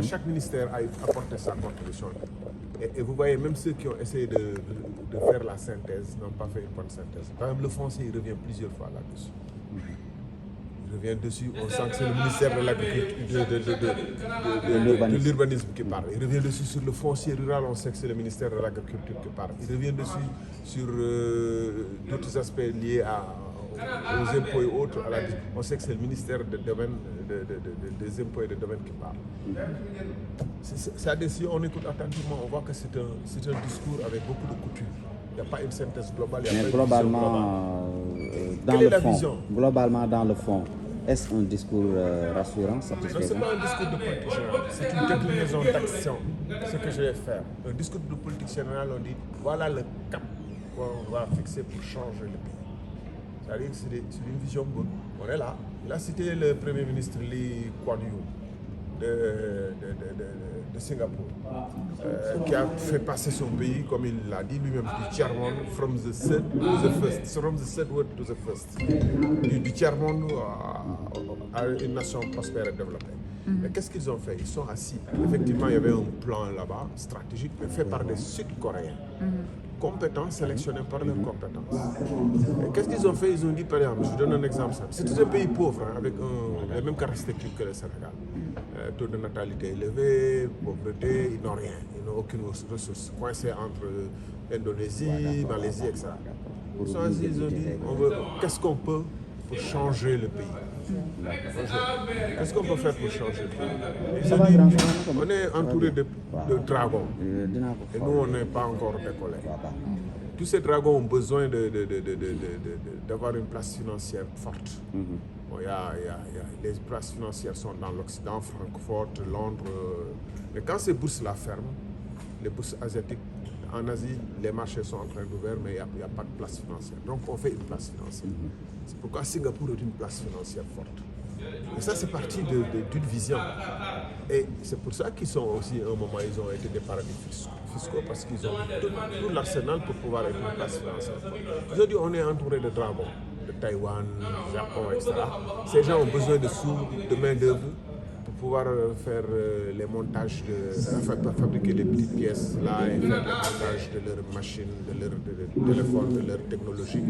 Chaque ministère a apporté sa contribution. Et vous voyez, même ceux qui ont essayé de faire la synthèse n'ont pas fait une bonne synthèse. Par exemple, le foncier, il revient plusieurs fois là-dessus. Il revient dessus, on sent que c'est le ministère de l'Agriculture, de l'Urbanisme qui parle. Il revient dessus sur le foncier rural, on sait que c'est le ministère de l'Agriculture qui parle. Il revient dessus sur d'autres aspects liés aux impôts et autres. On sait que c'est le ministère des impôts et des domaines qui parle. Si on écoute attentivement, on voit que c'est un discours avec beaucoup de couture. Il n'y a pas une synthèse globale. Mais globalement, dans le fond, est-ce un discours rassurant, satisfaisant? Non, ce n'est pas un discours de politique générale, c'est une déclinaison d'action. Ce que je vais faire. Un discours de politique générale, on dit voilà le cap qu'on va fixer pour changer le pays. C'est-à-dire que c'est une vision bonne. On est là. Il a cité le Premier ministre Lee Kuan Yew de Singapour, qui a fait passer son pays, comme il l'a dit lui-même, du tiers-monde from the third world to the first. Du tiers-monde à une nation prospère et développée. Mais qu'est-ce qu'ils ont fait? Ils sont assis. Effectivement, il y avait un plan là-bas, stratégique, mais fait par des Sud-Coréens. Compétents, sélectionnés par leurs compétences. Qu'est-ce qu'ils ont fait? Ils ont dit, par exemple, je vous donne un exemple simple. C'est un pays pauvre, hein, avec les mêmes caractéristiques que le Sénégal. Taux de natalité élevé, pauvreté, ils n'ont rien, ils n'ont aucune ressource. Coincés entre Indonésie, Malaisie, etc. Ils ont dit, qu'est-ce qu'on peut pour changer le pays? Qu'est-ce qu'on peut faire pour changer le pays? Ils ont dit, on est entouré de dragons et nous on n'est pas encore décollé. Tous ces dragons ont besoin d'avoir une place financière forte. Bon, les places financières sont dans l'Occident, Francfort, Londres. Mais quand ces bourses-là ferment, les bourses asiatiques, en Asie, les marchés sont en train d'ouvrir, mais il n'y a pas de place financière. Donc on fait une place financière. C'est pourquoi Singapour est une place financière forte. Et ça, c'est parti d'une vision. Et c'est pour ça qu'ils sont aussi, à un moment, ils ont été des paradis fiscaux, parce qu'ils ont tout l'arsenal pour pouvoir être une place financière forte. Aujourd'hui, on est entouré de dragons, de Taïwan, Japon, etc. Ces gens ont besoin de sous, de main-d'œuvre, pour pouvoir faire les montages, fabriquer des petites pièces là et faire les montages de leurs machines, de leurs téléphones, de leurs technologies.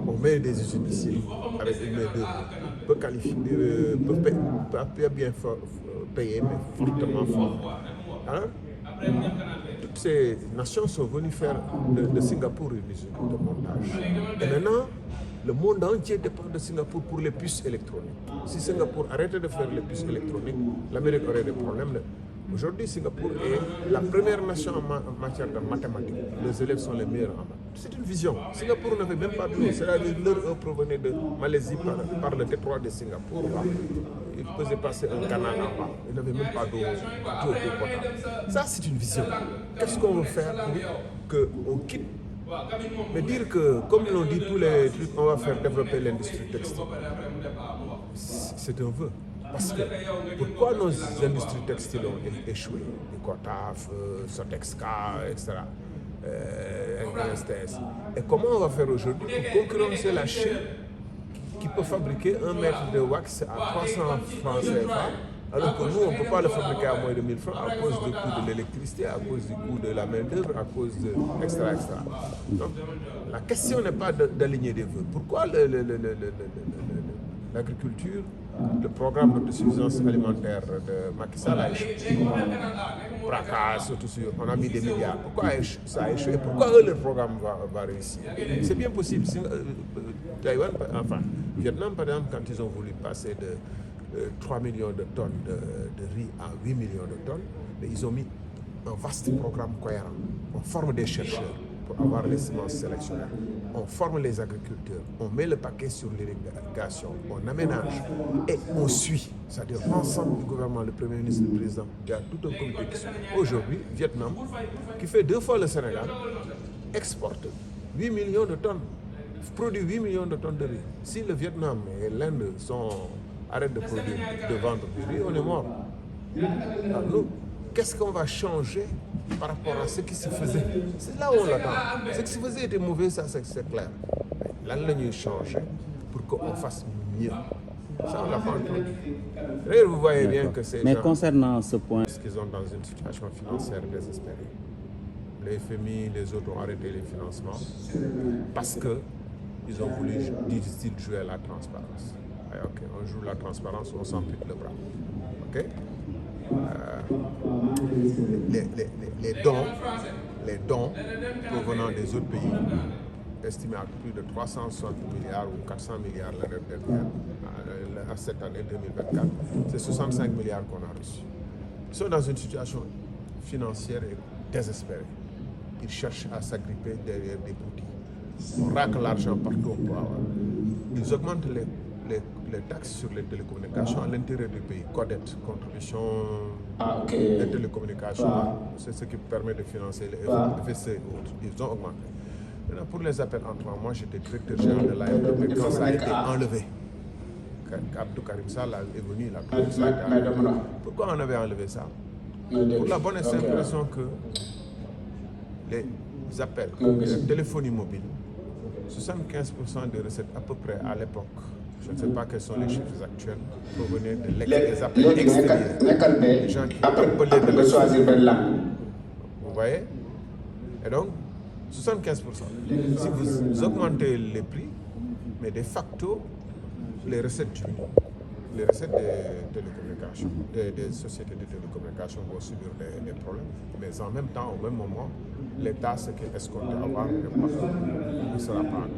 On met des usines ici avec une main-d'œuvre peu qualifiée, pas bien payée, mais fortement forte. Alors, toutes ces nations sont venues faire de Singapour une usine de montage. Et maintenant, le monde entier dépend de Singapour pour les puces électroniques. Si Singapour arrêtait de faire les puces électroniques, l'Amérique aurait des problèmes. Aujourd'hui, Singapour est la première nation en matière de mathématiques. Les élèves sont les meilleurs en maths. C'est une vision. Singapour n'avait même pas d'eau. C'est-à-dire que leur eau provenait de Malaisie par le détroit de Singapour. Ils faisaient passer un canal en bas. Ils n'avaient même pas d'eau potable. Ça, c'est une vision. Qu'est-ce qu'on veut faire pour qu'on quitte? Mais dire que, comme l'ont dit tous les trucs, on va faire développer l'industrie textile, c'est un vœu. Parce que pourquoi nos industries textiles ont échoué? Ecotaf, Sotexka, etc. NSTS. Et comment on va faire aujourd'hui pour concurrencer la Chine qui peut fabriquer 1 mètre de wax à 300 francs CFA, alors que nous, on ne peut pas le fabriquer à moins de 1000 francs à cause du coût de l'électricité, à cause du coût de la main-d'œuvre, à cause de etc. Donc, la question n'est pas d'aligner des vœux. Pourquoi l'agriculture, le programme d'autosuffisance alimentaire de Macky Sall a échoué? On a mis des milliards. Pourquoi ça a échoué? Pourquoi le programme va réussir? C'est bien possible. Taïwan, enfin, Vietnam, par exemple, quand ils ont voulu passer de 3 millions de tonnes de riz à 8 millions de tonnes, mais ils ont mis un vaste programme cohérent. On forme des chercheurs pour avoir les semences sélectionnées. On forme les agriculteurs, on met le paquet sur l'irrigation, on aménage et on suit. C'est-à-dire l'ensemble du gouvernement, le Premier ministre, le Président, il y a tout un comité qui suit. Aujourd'hui, Vietnam, qui fait 2 fois le Sénégal, exporte 8 millions de tonnes, produit 8 millions de tonnes de riz. Si le Vietnam et l'Inde arrêtent de produire, de vendre du riz, on est mort. Alors nous, qu'est-ce qu'on va changer par rapport à ce qui se faisait? C'est là où on l'attend. Ce qui se faisait était mauvais, ça c'est clair. Là, nous changé pour qu'on fasse mieux. Ça, on l'a pas entendu. D'ailleurs, vous voyez bien que ces Mais gens, concernant ce point, parce qu'ils sont dans une situation financière désespérée. Les FMI, les autres ont arrêté les financements parce qu'ils ont voulu, disent-ils, jouer à la transparence. Ah, ok, on joue la transparence, on s'ampute le bras. Ok? Les dons provenant des autres pays, estimés à plus de 360 milliards ou 400 milliards l'année dernière, cette année 2024, c'est 65 milliards qu'on a reçus. Ils sont dans une situation financière et désespérée. Ils cherchent à s'agripper derrière des outils. On racle l'argent partout où on peut avoir. Ils augmentent les taxes sur les télécommunications à l'intérieur du pays. Codette, contribution des télécommunications, c'est ce qui permet de financer les FCC et autres. Ils ont augmenté. Maintenant, pour les appels entrants, moi j'étais directeur général de l'AMP quand ça a été enlevé. Abdou Karim Sall est venu, il a trouvé ça. Pourquoi on avait enlevé ça? Pour la bonne et simple raison que les appels, la téléphonie mobile, 75% des recettes à peu près à l'époque, je ne sais pas quels sont les chiffres actuels, provenaient des appels extérieurs. Les gens qui appelaient de l'extérieur. Vous voyez? Et donc, 75%. Si vous augmentez les prix, mais de facto, les recettes diminuent. Les recettes des télécommunications, des sociétés de télécommunications vont subir des problèmes, mais en même temps, au même moment, l'État, ce qu'il escompte avoir, ne sera pas en